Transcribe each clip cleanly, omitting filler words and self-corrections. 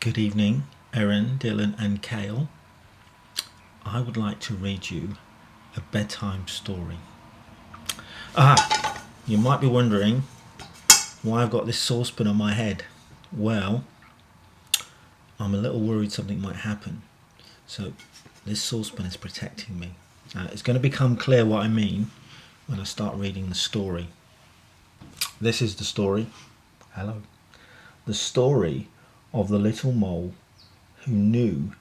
Good evening, Erin, Dylan, and Kale. I would like to read you a bedtime story. You might be wondering why I've got this saucepan on my head. Well, I'm a little worried something might happen. So this saucepan is protecting me. It's going to become clear what I mean when I start reading the story. This is the story. Hello. The story of the little mole who knew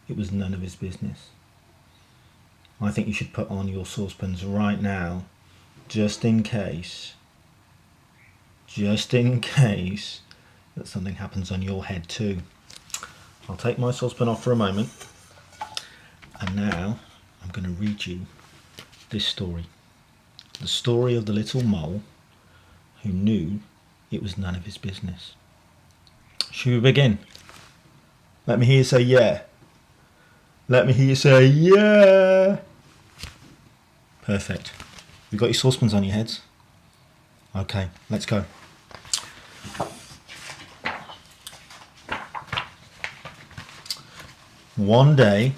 it was none of his business. I think you should put on your saucepans right now, just in case that something happens on your head too. I'll take my saucepan off for a moment, and now I'm going to read you this story. The story of the little mole who knew it was none of his business. Should we begin? Let me hear you say yeah. Let me hear you say yeah. Perfect. You got your saucepans on your heads? Okay, let's go. One day,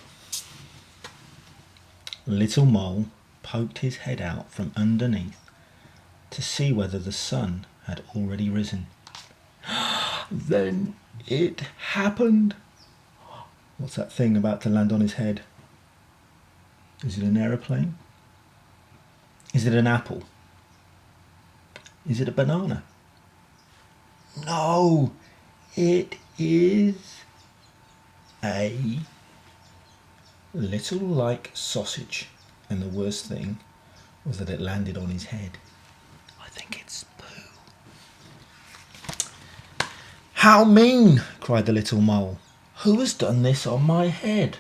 little mole poked his head out from underneath to see whether the sun had already risen. Then it happened. What's that thing about to land on his head? Is it an aeroplane? Is it an apple? Is it a banana? No, it is a little like sausage. And the worst thing was that it landed on his head. I think it's poo. How mean, cried the little mole. Who has done this on my head?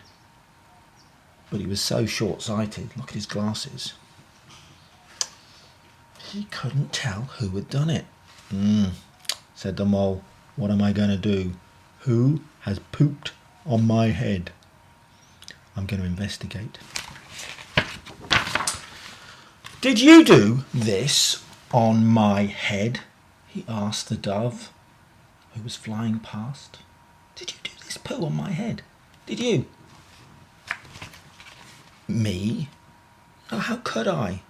But he was so short-sighted, look at his glasses. He couldn't tell who had done it. Said the mole, what am I going to do? Who has pooped on my head? I'm going to investigate. Did you do this on my head? He asked the dove who was flying past. Did you do this poo on my head? Did you? Me? Oh, how could I?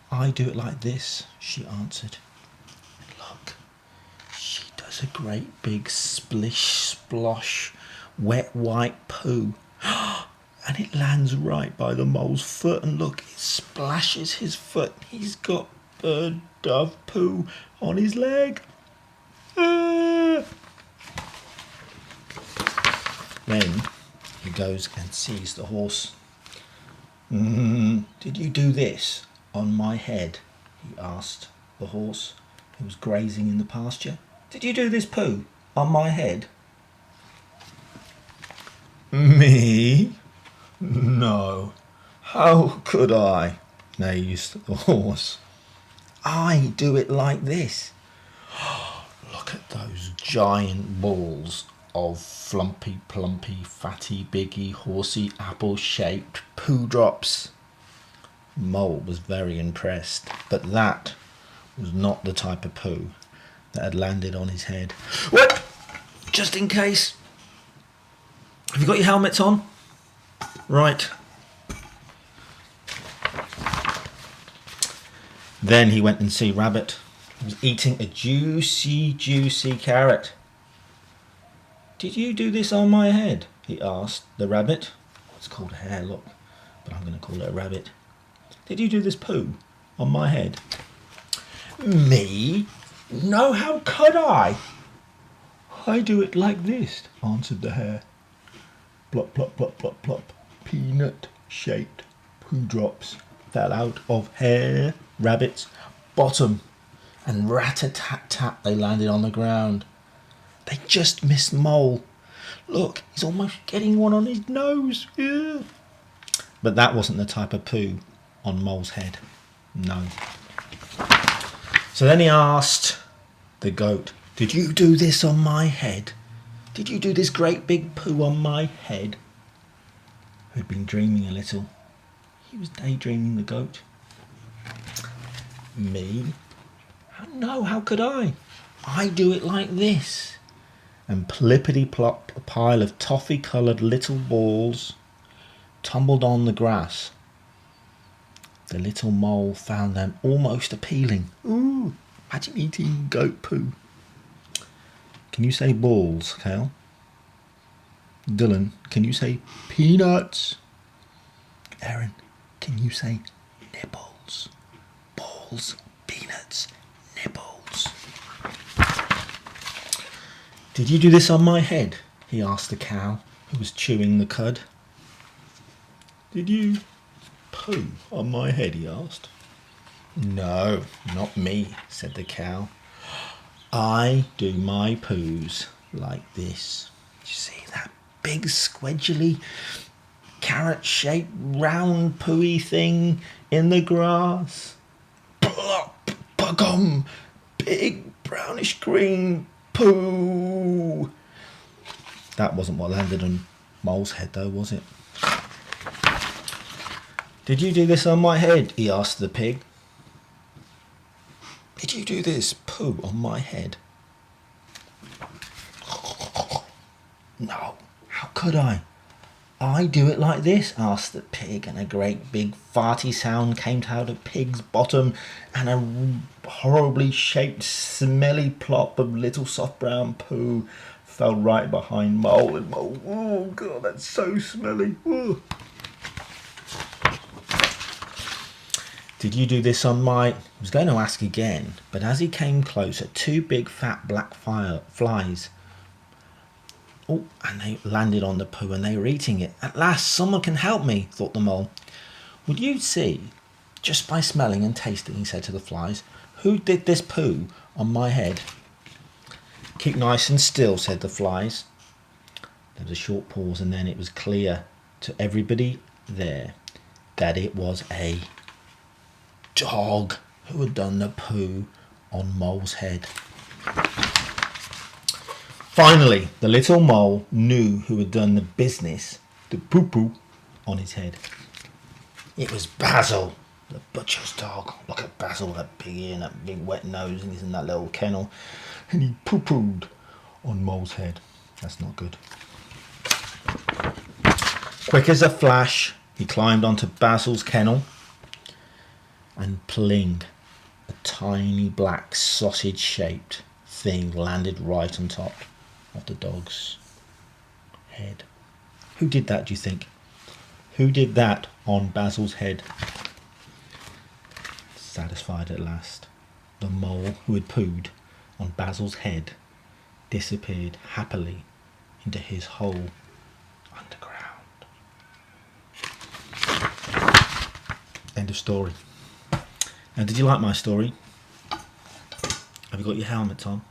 I do it like this, she answered. Look, she does a great big splish splosh wet white poo. And it lands right by the mole's foot, and look, it splashes his foot. He's got bird dove poo on his leg. Then he goes and sees the horse. Did you do this on my head? He asked the horse who was grazing in the pasture. Did you do this poo on my head? Me? No. How could I? Neighed the horse. I do it like this. Look at those giant balls of flumpy, plumpy, fatty, biggy, horsey, apple-shaped poo drops. Mole was very impressed, but that was not the type of poo that had landed on his head. What? Just in case. Have you got your helmets on? Right. Then he went and see Rabbit. He was eating a juicy, juicy carrot. Did you do this on my head? He asked the rabbit. It's called a hare, look, but I'm going to call it a rabbit. Did you do this poo on my head? Me? No, how could I? I do it like this, answered the hare. Plop, plop, plop, plop, plop. Peanut-shaped poo drops fell out of Hare Rabbit's bottom, and rat-a-tat-tat they landed on the ground. They just missed Mole. Look, he's almost getting one on his nose. Yeah. But that wasn't the type of poo on Mole's head. No. So then he asked the goat, did you do this on my head? Did you do this great big poo on my head? Who'd been dreaming a little. He was daydreaming, the goat. Me? No, how could I? I do it like this. and plippity plop, a pile of toffee coloured little balls tumbled on the grass. The little mole found them almost appealing. Ooh, imagine eating goat poo. Can you say balls, Kale? Dylan, can you say peanuts? Erin, can you say nibbles? Balls, peanuts, nibbles. Did you do this on my head? He asked the cow, who was chewing the cud. Did you poo on my head? He asked. No, not me, said the cow. I do my poos like this. You see that big squedgely carrot-shaped round pooey thing in the grass? Plop, pugum, big brownish green poo. That wasn't what landed on Mole's head though, was it? Did you do this on my head? He asked the pig. Did you do this poo on my head? No, how could I? I do it like this, asked the pig, and a great big farty sound came out of Pig's bottom, and a horribly shaped smelly plop of little soft brown poo fell right behind Mole, and Mole, oh God, that's so smelly. Ooh. Did you do this on my... He was going to ask again, but as he came closer, two big fat black flies... Oh, and they landed on the poo and they were eating it. At last, someone can help me, thought the mole. Would you see, just by smelling and tasting, he said to the flies, who did this poo on my head? Keep nice and still, said the flies. There was a short pause and then it was clear to everybody there that it was a dog who had done the poo on Mole's head. Finally, the little mole knew who had done the business, the poo-poo, on his head. It was Basil, the butcher's dog. Look at Basil, that big ear and that big wet nose, and he's in that little kennel. And he poo-pooed on Mole's head. That's not good. Quick as a flash, he climbed onto Basil's kennel, and pling, a tiny black sausage-shaped thing landed right on top of the dog's head. Who did that, do you think? Who did that on Basil's head? Satisfied at last, the mole who had pooed on Basil's head disappeared happily into his hole underground. End of story. Now, did you like my story? Have you got your helmets on?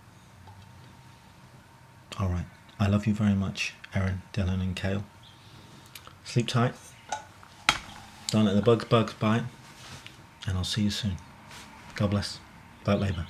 Alright, I love you very much, Erin, Dylan and Kale. Sleep tight. Don't let the bugs bite. And I'll see you soon. God bless. Vote Labour.